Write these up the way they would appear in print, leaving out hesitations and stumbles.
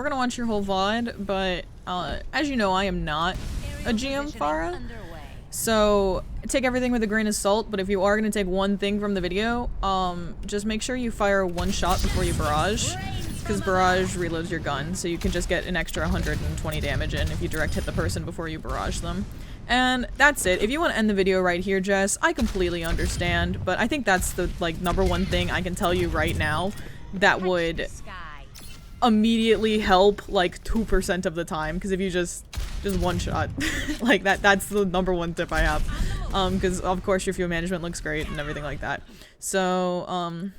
gonna watch your whole VOD, but as you know, I am not a GM Pharah, so take everything with a grain of salt. But if you are gonna take one thing from the video, just make sure you fire one shot before you barrage, because barrage reloads your gun, so you can just get an extra 120 damage in if you direct hit the person before you barrage them. And that's it. If you want to end the video right here, Jess, I completely understand, but I think that's the like #1 thing I can tell you right now that would immediately help like 2% of the time, because if you just one shot like that's the #1 tip I have, because of course your fuel management looks great and everything like that. So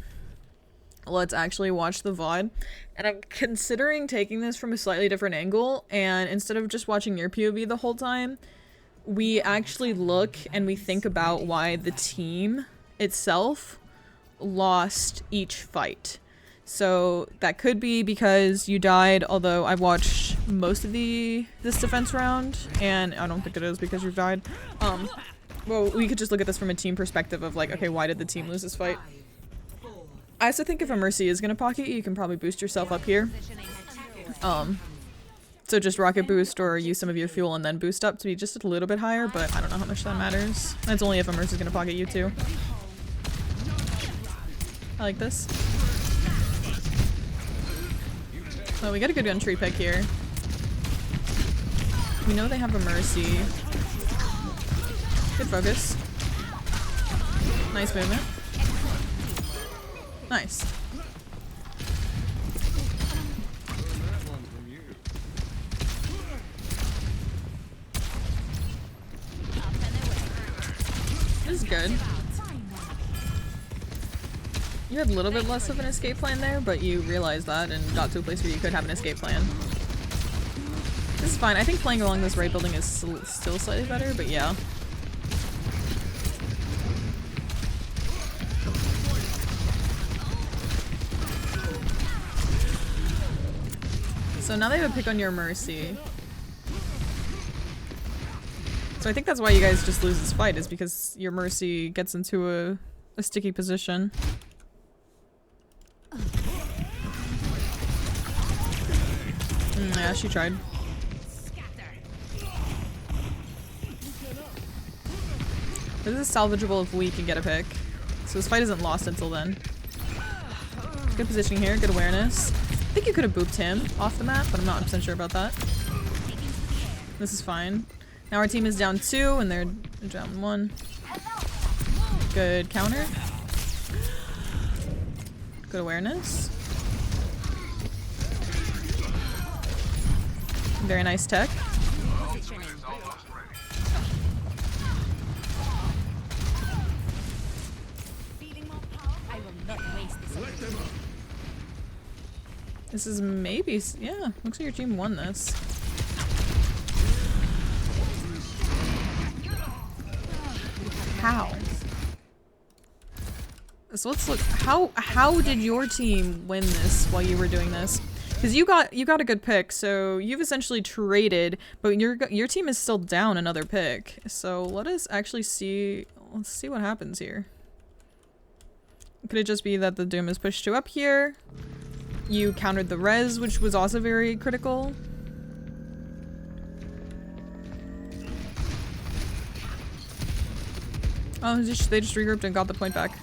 let's actually watch the VOD, and I'm considering taking this from a slightly different angle, and instead of just watching your POV the whole time, we actually look and we think about why the team itself lost each fight. So that could be because you died, although I've watched most of this defense round, and I don't think it is because you've died. Well, we could just look at this from a team perspective of like, okay, why did the team lose this fight? I also think if a Mercy is gonna pocket you can probably boost yourself up here. So just rocket boost or use some of your fuel and then boost up to be just a little bit higher, but I don't know how much that matters. That's only if a Mercy is gonna pocket you too. I like this. So we get a good entry pick here. We know they have a Mercy. Good focus. Nice movement. Nice. This is good. You had a little bit less of an escape plan there, but you realized that and got to a place where you could have an escape plan. This is fine. I think playing along this right building is still slightly better, but yeah. So now they have a pick on your Mercy. So I think that's why you guys just lose this fight, is because your Mercy gets into a sticky position. Yeah, she tried. This is salvageable if we can get a pick. So this fight isn't lost until then. Good positioning here, good awareness. I think you could have booped him off the map, but I'm not 100% sure about that. This is fine. Now our team is down 2 and they're down 1. Good counter. Good awareness. Very nice tech. This is maybe, yeah, looks like your team won this. How? So let's look, how did your team win this while you were doing this? Because you got a good pick, so you've essentially traded, but your team is still down another pick. So let us actually see, let's see what happens here. Could it just be that the Doom is pushed to up here? You countered the res, which was also very critical. Oh, they just regrouped and got the point back.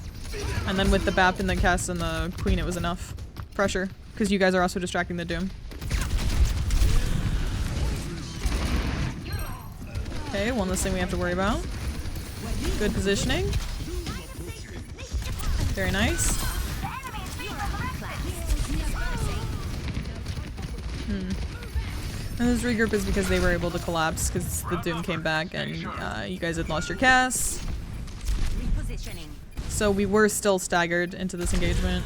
And then with the BAP and the Cass and the Queen, it was enough pressure. Because you guys are also distracting the Doom. Okay, one less thing we have to worry about. Good positioning. Very nice. And this regroup is because they were able to collapse because the Doom came back and you guys had lost your Cass. So we were still staggered into this engagement.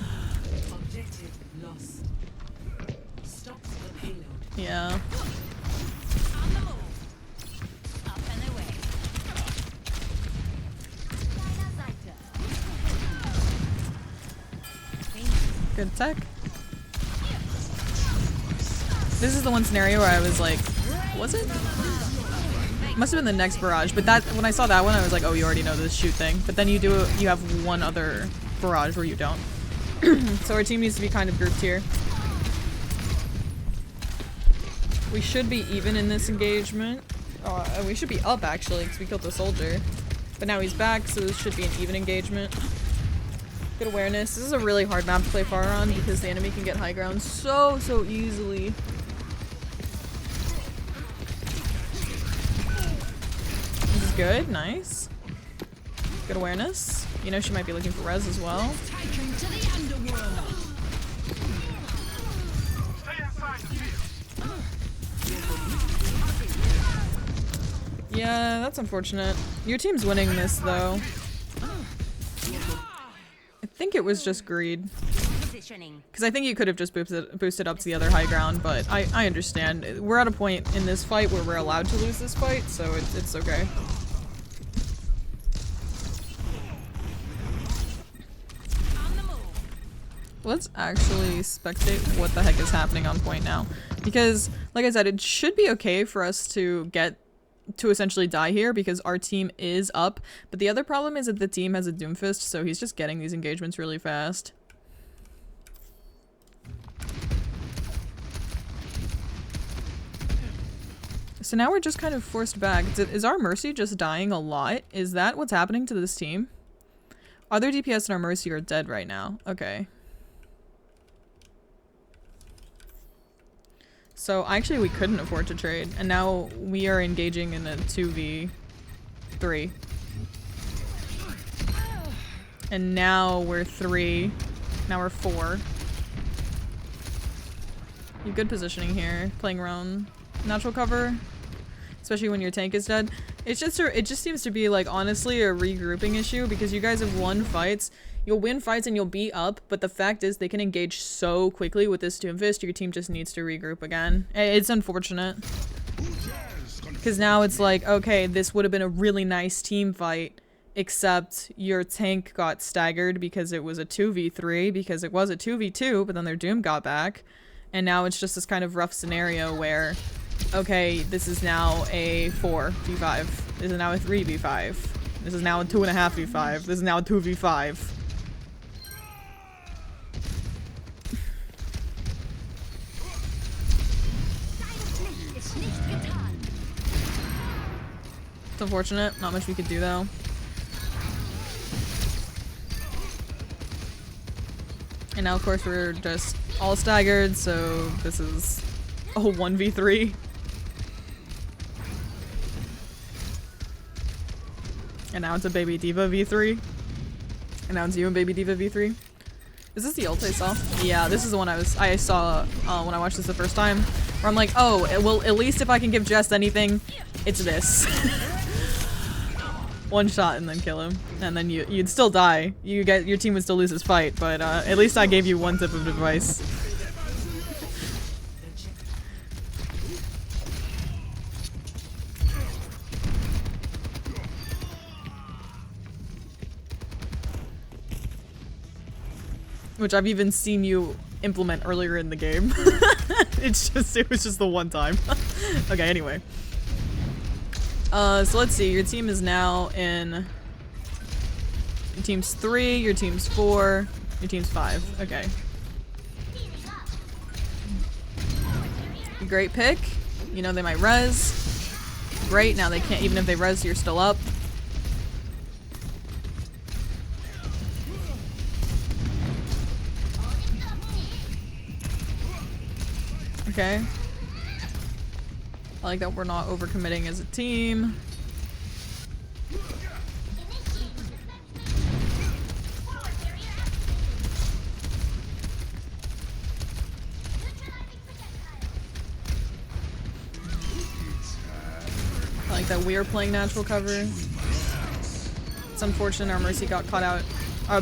Yeah. Good tech. This is the one scenario where I was like, was it? Must have been the next barrage, but that when I saw that one, I was like, oh, you already know this shoot thing. But then you have one other barrage where you don't. So our team needs to be kind of grouped here. We should be even in this engagement. We should be up actually because we killed the soldier. But now he's back, so this should be an even engagement. Good awareness. This is a really hard map to play Pharah on because the enemy can get high ground so easily. This is good. Nice. Good awareness. You know she might be looking for res as well. Yeah, that's unfortunate. Your team's winning this though. I think it was just greed. Because I think you could have just boosted up to the other high ground, but I understand. We're at a point in this fight where we're allowed to lose this fight, so it's okay. Let's actually spectate what the heck is happening on point now. Because, like I said, it should be okay for us to essentially die here because our team is up. But the other problem is that the team has a Doomfist, so he's just getting these engagements really fast. So now we're just kind of forced back. Is our Mercy just dying a lot? Is that what's happening to this team? Other DPS and our Mercy are dead right now. Okay. So actually we couldn't afford to trade, and now we are engaging in a 2v3. And now we're 3. Now we're 4. You good positioning here, playing around natural cover, especially when your tank is dead. It just seems to be like honestly a regrouping issue because you guys have won fights. You'll win fights and you'll be up, but the fact is they can engage so quickly with this Doomfist, your team just needs to regroup again. It's unfortunate. Because now it's like, okay, this would have been a really nice team fight, except your tank got staggered because it was a 2v3, because it was a 2v2, but then their Doom got back. And now it's just this kind of rough scenario where, okay, this is now a 4v5. This is now a 3v5. This is now a 2.5v5. This is now a 2v5. It's unfortunate. Not much we could do though. And now of course we're just all staggered, so this is a 1v3. And now it's a Baby Diva v3. And now it's you and Baby Diva v3. Is this the ult I saw? Yeah, this is the one I saw when I watched this the first time. Where I'm like, oh, well, at least if I can give Jess anything, it's this. One shot and then kill him. And then you'd still die. Your team would still lose this fight, but at least I gave you one tip of advice. Which I've even seen you implement earlier in the game. It was just the one time. Okay, anyway. So let's see, your team is now in... Your team's 3, your team's 4, your team's 5. Okay. Great pick. You know they might res. Great, now they can't, even if they res, you're still up. Okay. I like that we're not overcommitting as a team. I like that we are playing natural cover. It's unfortunate our Mercy got caught out.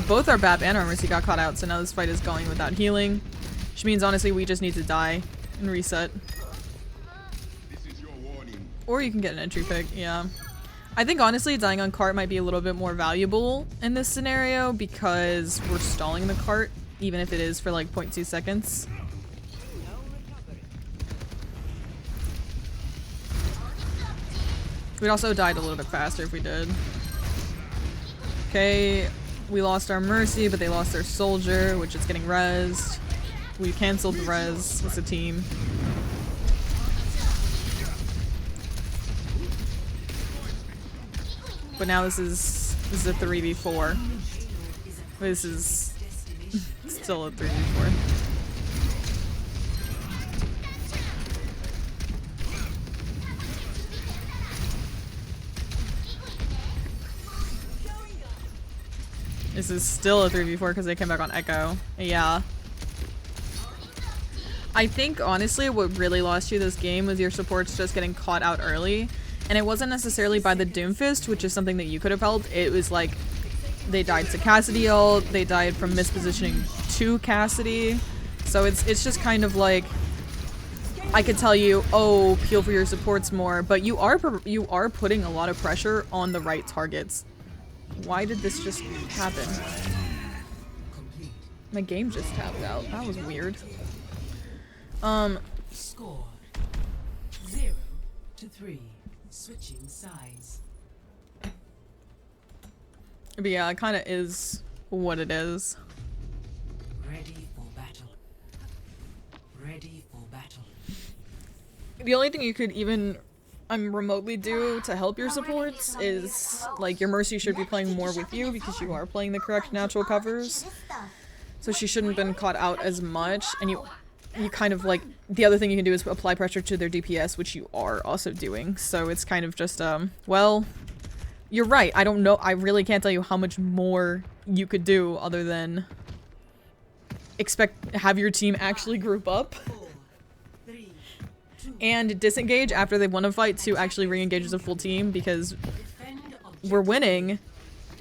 Both our BAP and our Mercy got caught out, so now this fight is going without healing. Which means honestly we just need to die and reset. Or you can get an entry pick, yeah. I think honestly dying on cart might be a little bit more valuable in this scenario because we're stalling the cart, even if it is for like 0.2 seconds. We'd also died a little bit faster if we did. Okay, we lost our Mercy, but they lost their soldier, which is getting rezzed. We canceled the res as a team. But now this is a 3v4. This is still a 3v4. This is still a 3v4 because they came back on Echo. Yeah. I think, honestly, what really lost you this game was your supports just getting caught out early. And it wasn't necessarily by the Doomfist, which is something that you could have helped. It was like, they died to Cassidy ult, they died from mispositioning to Cassidy. So it's just kind of like, I could tell you, oh, peel for your supports more, but you are putting a lot of pressure on the right targets. Why did this just happen? My game just tapped out. That was weird. Score 0-3. Switching sides. But yeah, it kind of is what it is. Ready for battle. Ready for battle. The only thing you could even remotely do to help your supports is, like, your Mercy should be playing more with you because you are playing the correct natural covers. So she shouldn't have been caught out as much, and you kind of, like, the other thing you can do is apply pressure to their DPS, which you are also doing. So it's kind of just, well, you're right. I don't know. I really can't tell you how much more you could do other than have your team actually group up and disengage after they won a fight to actually re-engage as a full team, because we're winning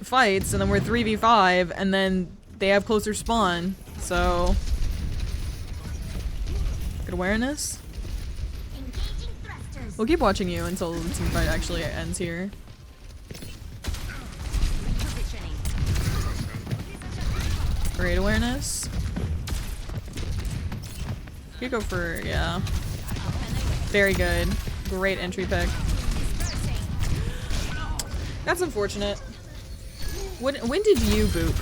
fights and then we're 3v5 and then they have closer spawn, so good awareness. We'll keep watching you until the team fight actually ends here. Great awareness. You go for, yeah. Very good. Great entry pick. That's unfortunate. When did you boop?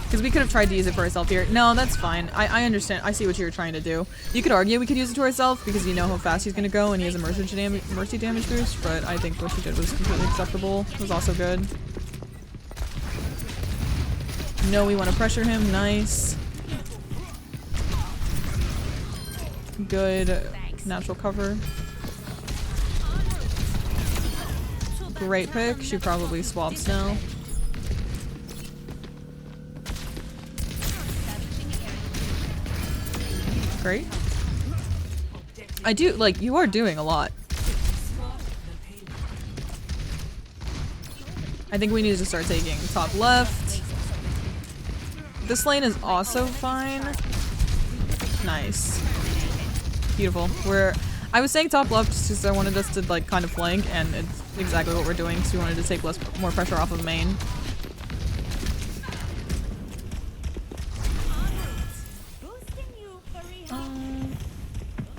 Because we could have tried to use it for ourselves here. No, that's fine. I understand. I see what you were trying to do. You could argue we could use it to ourselves because you know how fast he's going to go and he has a mercy damage boost, but I think what she did was completely acceptable. It was also good. No, we want to pressure him. Nice. Good natural cover. Great pick. She probably swaps now. Great. I do, like, you are doing a lot. I think we need to start taking top left. This lane is also fine. Nice. Beautiful. I was saying top left just because I wanted us to, like, kind of flank, and it's exactly what we're doing because we wanted to take more pressure off of main.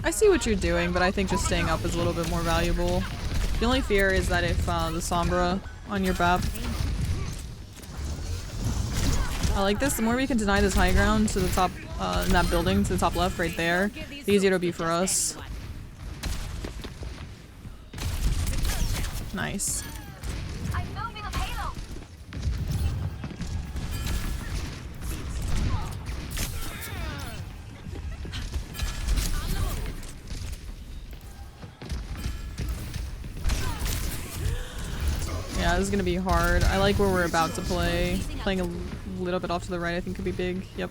I see what you're doing, but I think just staying up is a little bit more valuable. The only fear is that if the Sombra on your BAP. I like this. The more we can deny this high ground to the top, in that building, to the top left right there, the easier it'll be for us. Nice. Yeah, this is gonna be hard. I like where we're about to play. Playing a little bit off to the right I think could be big. Yep.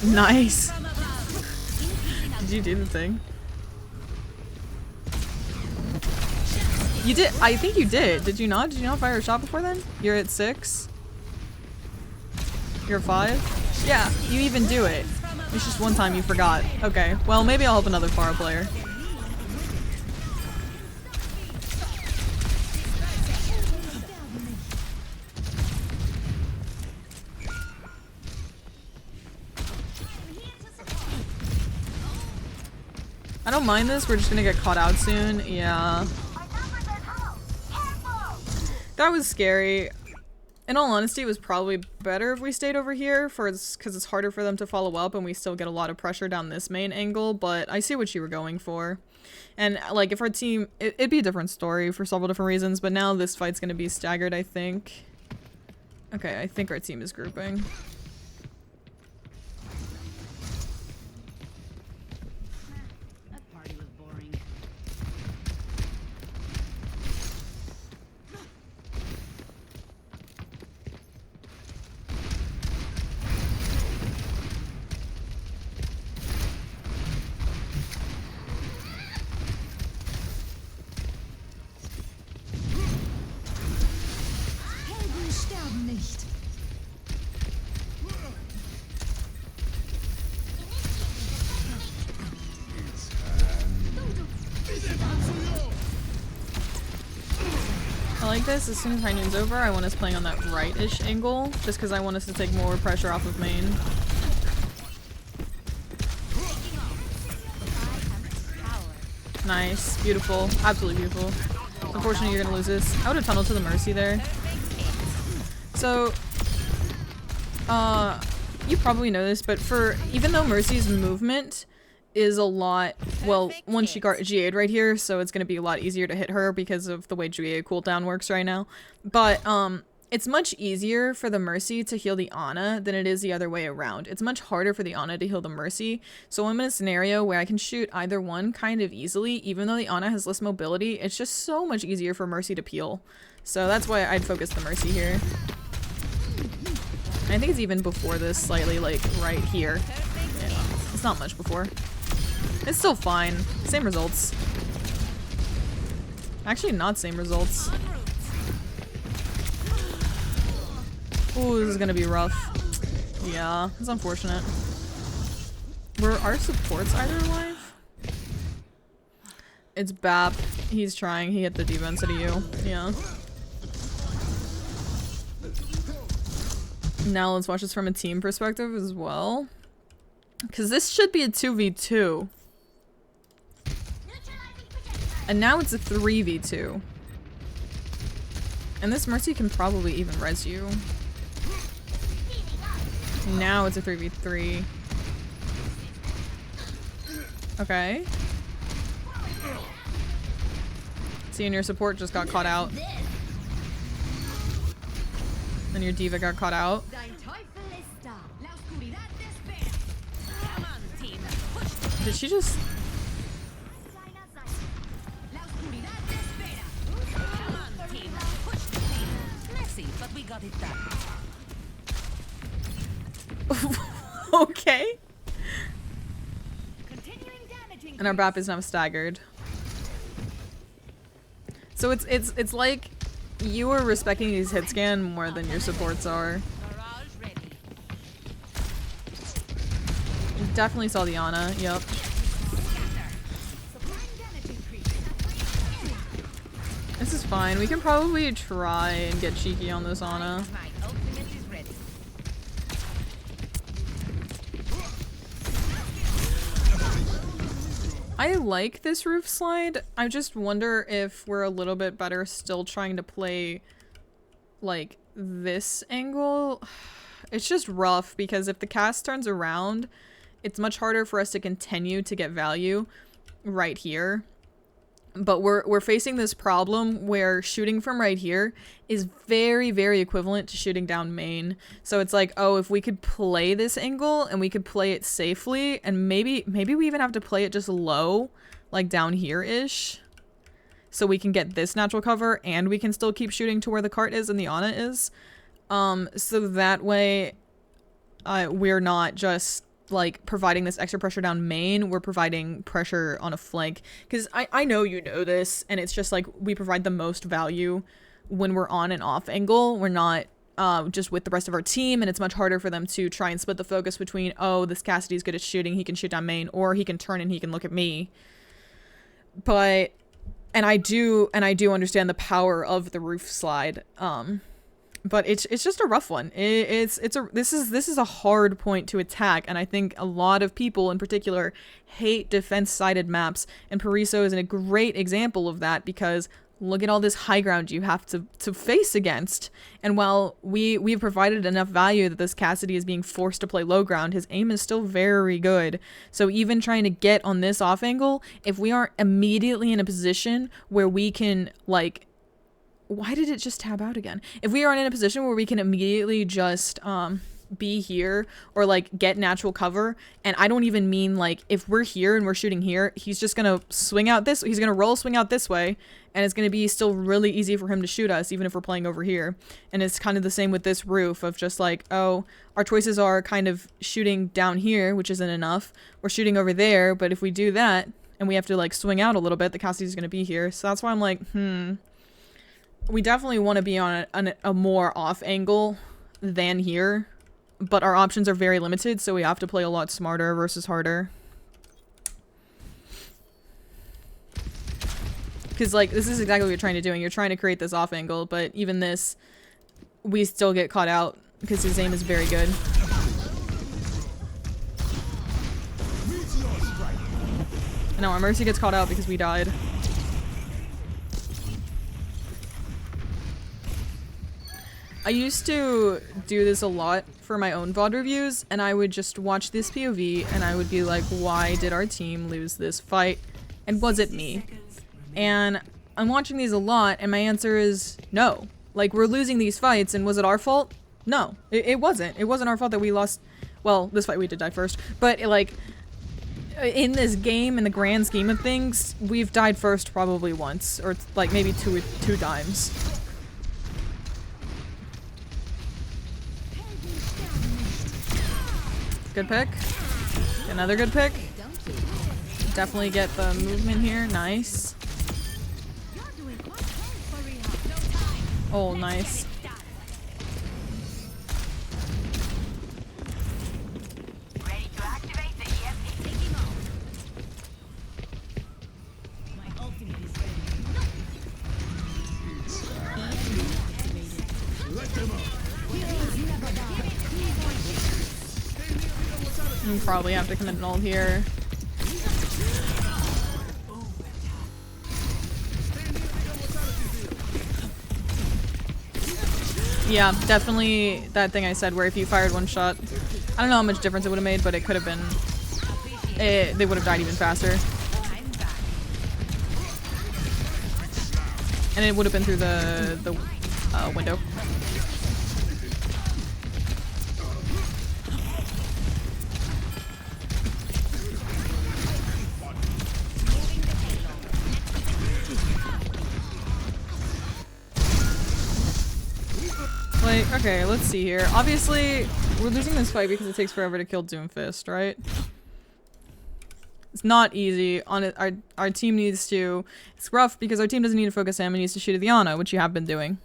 Nice! Did you do the thing? You did? I think you did. Did you not? Did you not fire a shot before then? You're at 6? You're 5? Yeah, you even do it. It's just one time you forgot. Okay, well maybe I'll help another Pharah player. I don't mind this, we're just gonna get caught out soon. Yeah. That was scary. In all honesty, it was probably better if we stayed over here because it's harder for them to follow up and we still get a lot of pressure down this main angle, but I see what you were going for. And like if our team, it'd be a different story for several different reasons, but now this fight's gonna be staggered, I think. Okay, I think our team is grouping. That party was boring. Helden sterben nicht. I like this. As soon as High Noon's over, I want us playing on that right-ish angle, just because I want us to take more pressure off of main. Nice. Beautiful. Absolutely beautiful. Unfortunately, you're gonna lose this. I would have tunneled to the Mercy there. So, you probably know this, but even though Mercy's movement is a lot, well, once she got GA'd right here, so it's gonna be a lot easier to hit her because of the way GA cooldown works right now. But, it's much easier for the Mercy to heal the Ana than it is the other way around. It's much harder for the Ana to heal the Mercy. So I'm in a scenario where I can shoot either one kind of easily, even though the Ana has less mobility. It's just so much easier for Mercy to peel. So that's why I'd focus the Mercy here. I think it's even before this, slightly, like, right here. Yeah, it's not much before. It's still fine. Same results. Actually, not same results. Ooh, this is gonna be rough. Yeah, it's unfortunate. Were our supports either alive? It's Bap. He's trying. He hit the D.Va instead of you. Yeah. Now let's watch this from a team perspective as well. Because this should be a 2v2. And now it's a 3v2. And this Mercy can probably even res you. Now it's a 3v3. Okay. See, and your support just got caught out. And your D.Va got caught out. Did she just... But we got it done. Okay. And our BAP is now staggered. So it's like you are respecting these hit scan more than your supports are. You definitely saw the Ana, yep. This is fine. We can probably try and get cheeky on this Ana. I like this roof slide. I just wonder if we're a little bit better still trying to play like this angle. It's just rough because if the cast turns around, it's much harder for us to continue to get value right here. But we're facing this problem where shooting from right here is very, very equivalent to shooting down main. So it's like, oh, if we could play this angle and we could play it safely, and maybe we even have to play it just low, like down here-ish, so we can get this natural cover and we can still keep shooting to where the cart is and the Ana is. So that way we're not just like providing this extra pressure down main, we're providing pressure on a flank. Because I know you know this, and it's just like we provide the most value when we're on and off angle. We're not just with the rest of our team, and it's much harder for them to try and split the focus between, oh, this Cassidy's good at shooting, he can shoot down main, or he can turn and he can look at me. But and I do understand the power of the roof slide. But it's just a rough one. This is a hard point to attack, and I think a lot of people in particular hate defense-sided maps, and Paraiso is a great example of that because Look at all this high ground you have to face against. And while we've provided enough value that this Cassidy is being forced to play low ground, his aim is still very good. So even trying to get on this off angle, if we aren't immediately in a position where we can, like, why did it just tab out again? If we aren't in a position where we can immediately just be here or like get natural cover, and I don't even mean like if we're here and we're shooting here, he's just gonna swing out this, he's gonna roll swing out this way, and it's gonna be still really easy for him to shoot us even if we're playing over here. And it's kind of the same with this roof of just like, oh, our choices are kind of shooting down here, which isn't enough, we're shooting over there, but if we do that and we have to like swing out a little bit, the Cassidy's gonna be here. So that's why I'm like, we definitely want to be on a more off angle than here. But our options are very limited, so we have to play a lot smarter versus harder. Because, like, this is exactly what you're trying to do. You're trying to create this off angle, but even this, we still get caught out because his aim is very good. And now our Mercy gets caught out because we died. I used to do this a lot for my own VOD reviews, and I would just watch this POV and I would be like, why did our team lose this fight? And was it me? And I'm watching these a lot, and my answer is no. Like, we're losing these fights, and was it our fault? No, it wasn't. It wasn't our fault that we lost. Well, this fight we did die first, but like, in this game, in the grand scheme of things, we've died first probably once, or like maybe two times. Good pick. Another good pick. Definitely get the movement here. Nice. Oh, nice. We probably have to commit an ult here. Yeah, definitely that thing I said where if you fired one shot, I don't know how much difference it would have made, but it could have been, they would have died even faster. And it would have been through the window. Like, okay, let's see here. Obviously, we're losing this fight because it takes forever to kill Doomfist, right? It's not easy. Our team needs to... It's rough because our team doesn't need to focus him and needs to shoot at the Ana, which you have been doing.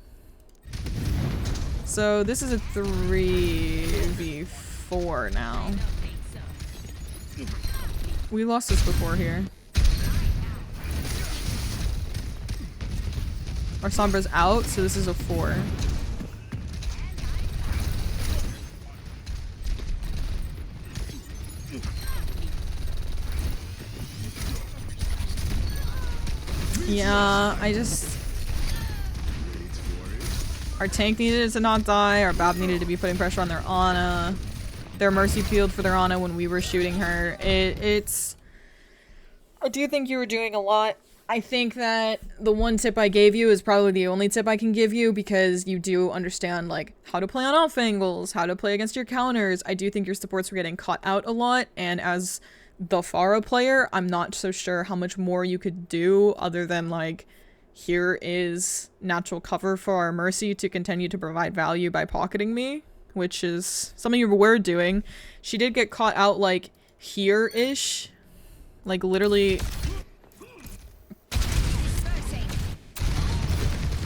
So this is a 3v4 now. We lost this before here. Our Sombra's out, so this is a 4. Yeah, our tank needed to not die, our BAB needed to be putting pressure on their Ana. Their Mercy peeled for their Ana when we were shooting her. I do think you were doing a lot. I think that the one tip I gave you is probably the only tip I can give you because you do understand, like, how to play on off angles, how to play against your counters. I do think your supports were getting caught out a lot, and as the Pharah player, I'm not so sure how much more you could do other than, like, here is natural cover for our Mercy to continue to provide value by pocketing me, which is something you were doing. She did get caught out, like, here-ish. Like, literally...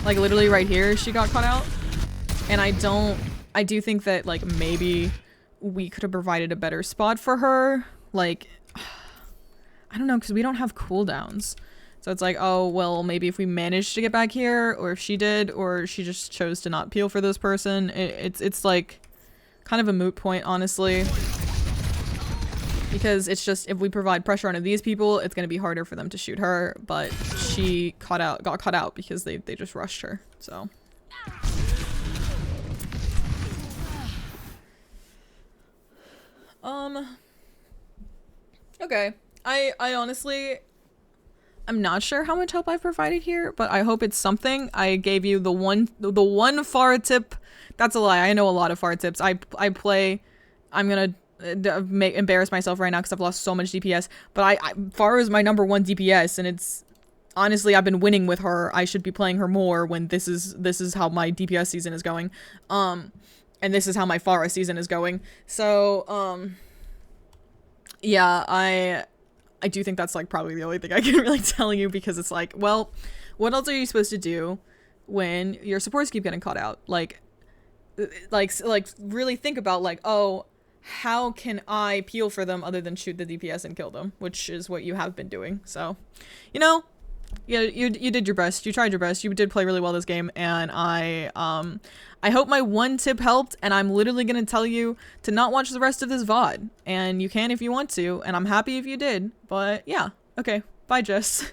Like, literally right here she got caught out. And I do think that, like, maybe we could have provided a better spot for her. Like, I don't know, because we don't have cooldowns. So it's like, oh, well, maybe if we managed to get back here, or if she did, or she just chose to not peel for this person. It's like, kind of a moot point, honestly. Because it's just, if we provide pressure onto these people, it's gonna be harder for them to shoot her, but she got caught out because they just rushed her, so. Okay. I honestly, I'm not sure how much help I've provided here, but I hope it's something. I gave you the one Pharah tip. That's a lie. I know a lot of Pharah tips. I play, I'm gonna embarrass myself right now because I've lost so much DPS, but Pharah is my #1 DPS, and it's honestly, I've been winning with her. I should be playing her more when this is how my DPS season is going, and this is how my Pharah season is going. So yeah, I do think that's like probably the only thing I can really tell you, because it's like, well, what else are you supposed to do when your supports keep getting caught out? Like really think about like, oh, how can I peel for them other than shoot the DPS and kill them, which is what you have been doing. So, you know, yeah, you did your best. You tried your best. You did play really well this game, and I hope my one tip helped, and I'm literally gonna tell you to not watch the rest of this VOD, and you can if you want to, and I'm happy if you did, but yeah. Okay, bye Jess.